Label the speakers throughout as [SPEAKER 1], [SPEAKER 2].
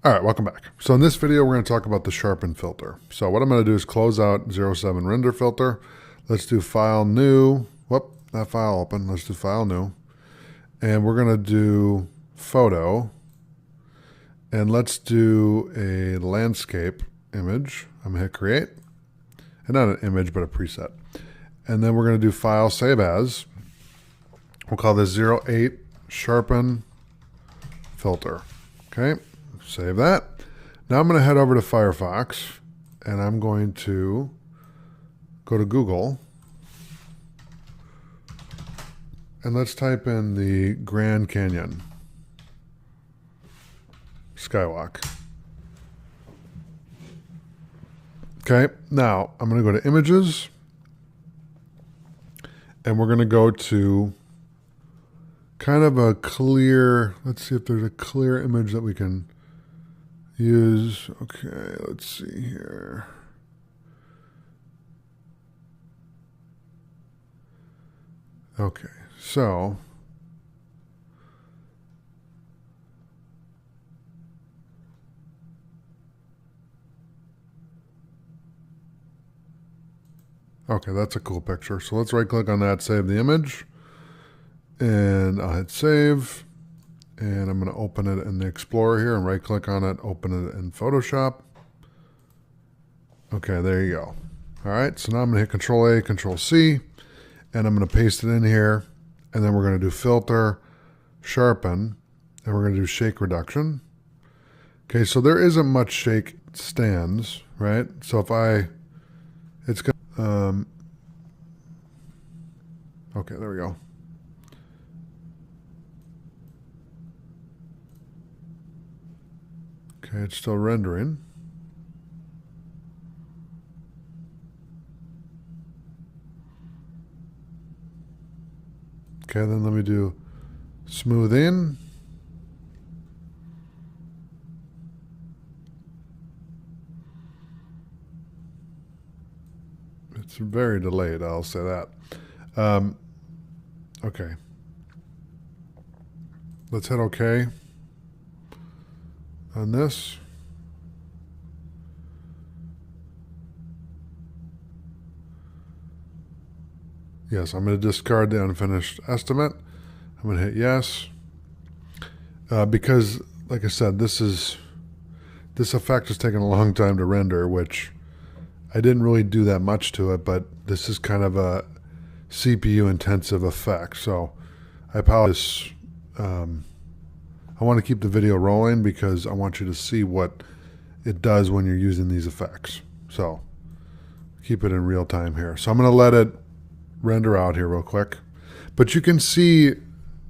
[SPEAKER 1] All right, welcome back. So in this video, we're going to talk about the Sharpen filter. So what I'm going to do is close out 07 render filter. Let's do file new. Whoop, not file open. Let's do file new. And we're going to do photo. And let's do a landscape image. I'm going to hit create. And not an image, but a preset. And then we're going to do file save as. We'll call this 08 Sharpen Filter. Okay. Save that. Now I'm going to head over to Firefox and I'm going to go to Google and let's type in the Grand Canyon Skywalk. Okay, now I'm going to go to images and we're going to go to kind of a clear, let's see if there's a clear image that we can use. Okay, let's see here. Okay, so okay, that's a cool picture. So let's right click on that, save the image, and I'll hit save. And I'm going to open it in the Explorer here and right click on it, open it in Photoshop. Okay, there you go. All right, so now I'm going to hit Control A, Control C, and I'm going to paste it in here. And then we're going to do filter, sharpen, and we're going to do shake reduction. Okay, so there isn't much shake stands, right? So if it's going to, okay, there we go. Okay, it's still rendering. Okay, then let me do smooth in. It's very delayed, I'll say that. Okay. Let's hit OK on this. Yes, I'm going to discard the unfinished estimate. I'm going to hit yes. Because, like I said, this effect is taking a long time to render, which I didn't really do that much to it, but this is kind of a CPU intensive effect. So I apologize. I want to keep the video rolling because I want you to see what it does when you're using these effects. So keep it in real time here. So I'm going to let it render out here real quick. But you can see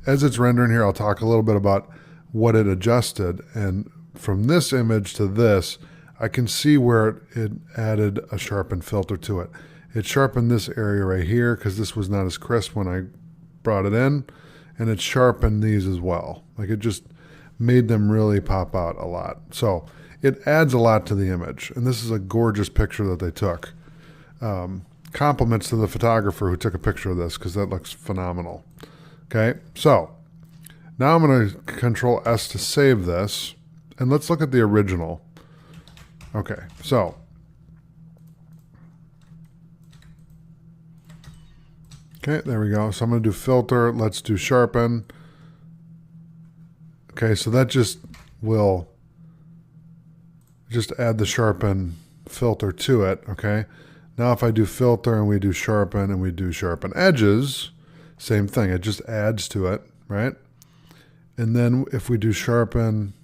[SPEAKER 1] as it's rendering here, I'll talk a little bit about what it adjusted. And from this image to this, I can see where it added a sharpen filter to it. It sharpened this area right here because this was not as crisp when I brought it in. And it sharpened these as well. Like it just made them really pop out a lot. So it adds a lot to the image. And this is a gorgeous picture that they took. Compliments to the photographer who took a picture of this because that looks phenomenal. Okay, so now I'm going to Control S to save this. And let's look at the original. Okay, so okay, there we go. So I'm going to do filter. Let's do sharpen. Okay, so that just will just add the sharpen filter to it. Okay, now if I do filter and we do sharpen and we do sharpen edges, same thing. It just adds to it, right? And then if we do sharpen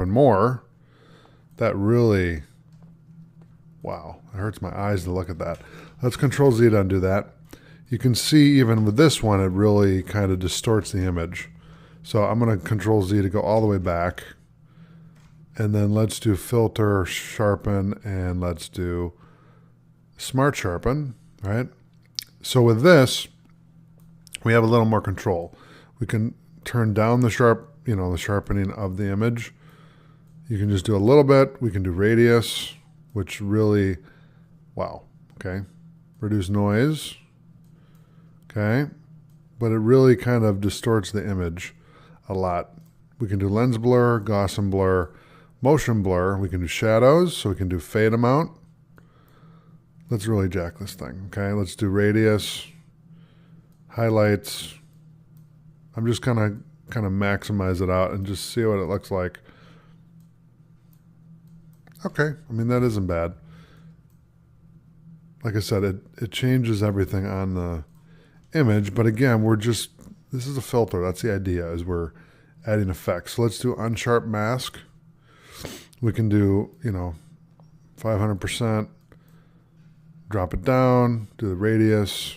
[SPEAKER 1] more, that really, wow, it hurts my eyes to look at that. Let's Control Z to undo that. You can see even with this one, it really kind of distorts the image. So I'm going to Control Z to go all the way back. And then let's do filter, sharpen, and let's do smart sharpen, right? So with this, we have a little more control. We can turn down the the sharpening of the image. You can just do a little bit. We can do radius, which really, wow, okay. Reduce noise, okay. But it really kind of distorts the image a lot. We can do lens blur, Gaussian blur, motion blur. We can do shadows, so we can do fade amount. Let's really jack this thing, okay? Let's do radius, highlights. I'm just kind of maximize it out and just see what it looks like. Okay, I mean, that isn't bad. Like I said, it changes everything on the image, but again, this is a filter. That's the idea, is we're adding effects. So let's do unsharp mask. We can do, 500%, drop it down, do the radius,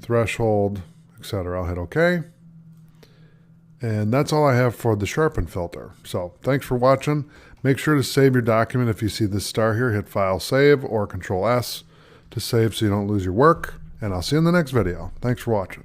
[SPEAKER 1] threshold, etc. I'll hit OK. And that's all I have for the Sharpen filter. So thanks for watching. Make sure to save your document. If you see this star here, hit File, Save, or Control S to save so you don't lose your work. And I'll see you in the next video. Thanks for watching.